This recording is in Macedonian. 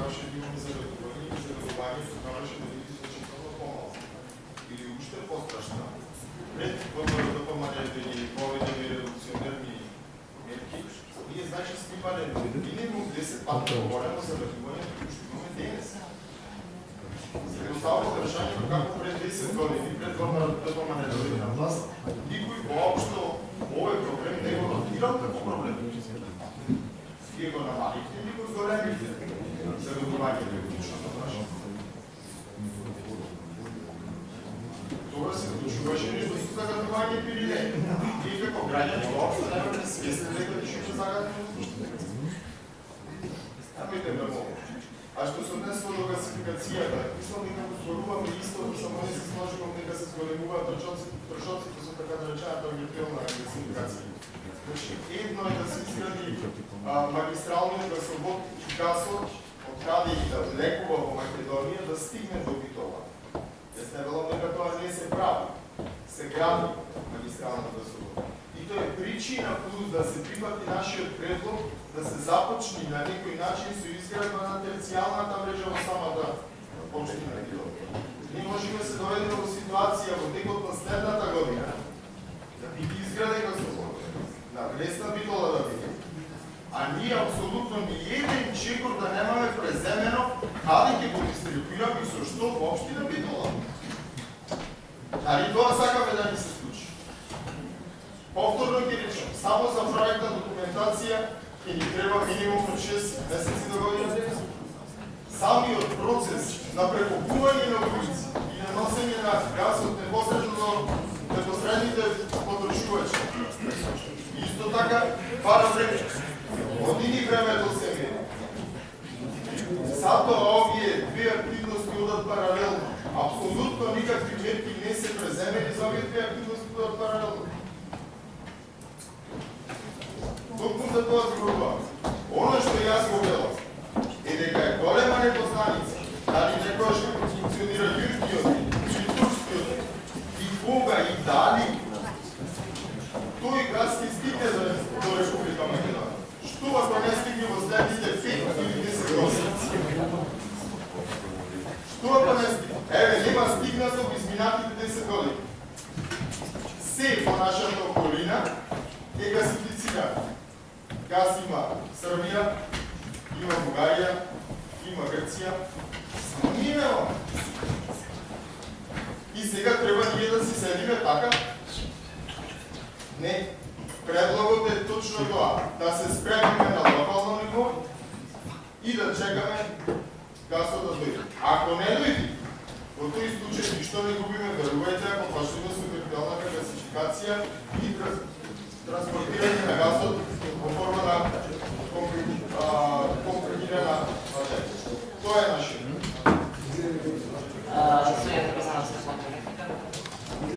трябваше да имаме заветование и заветованието трябваше да види значително по-малко. Или още по-страшно. Пред ВПМН или поведени редукционерни мерки, ние значи снимаме минимум 10 пъти говорим за заветованието, което ще имаме денес. Остава решението како пред 10 години, пред ВПМН дойде на власт, никой въобще овој проблем не го разбирал како проблем. Вие го намалихте и го зголемихте. Заветувањето е лично прашање. Тоа се случуваше нешто со загадувањето или не. И како граѓани воопшто не бе свесни дека ќе има загадување. Амите да мога. А што се однесува до гасификацијата, мислам дека го зборуваме истото, само не се сложувам дека се зголемуваат трошоците со така наречената виртуелна гасификација. Значи, едно е да се изгради магистралниот газовод и газот од каде и да лекува во Македонија да стигне до Битола. Јас не велам дека тоа не се прави. Се гради магистралниот газовод. И тоа е причина плюс да се прифати нашиот предлог да се започне на некој начин со изградба на терцијалната мрежа во самата општина Битола. Ние можеме да се доведеме во ситуација во текот на следната година да биде изграден газовод, на влесна Битола да биде, а ние апсолутно ни еден чекор да немаме преземено каде ќе го дистрибуираме и со што во општина Битола. Дали тоа сакаме да ни се случи? Повторно ќе речем, само за проектна документација ќе ни треба минимум 6 месеци до година. Самиот процес на прекопување на улици и на носење на газот непосредно до непосредните потрошувачи. Исто така, пара време. Години времето се мени. Затоа овие две активности одат паралелно. Апсолутно никакви мерки не се преземени за овие две активности одат паралелно. Токму за тоа зборувам. Оно што јас го велам е дека е голема непознаница дали некојаш како функционира јурскиот или турскиот и кога и дали тој газ ќе стигне до Република Македонија. Што ако не стигне во следните 5 или 10 години? Што ако не стигне? Еве, нема стигнато во изминатите 10 години. Се во нашата околина е гасифицирано. Газ има Србија, има Бугарија, има Грција, само ние немаме. И сега треба ние да си седиме така? Не. Предлогот е точно тоа, да се спремиме на локално ниво и да чекаме газот да дојде. Ако не дојде, во тој случај ништо не губиме, верувајте, ако почнеме со виртуелната гасификација и транспортирање на газот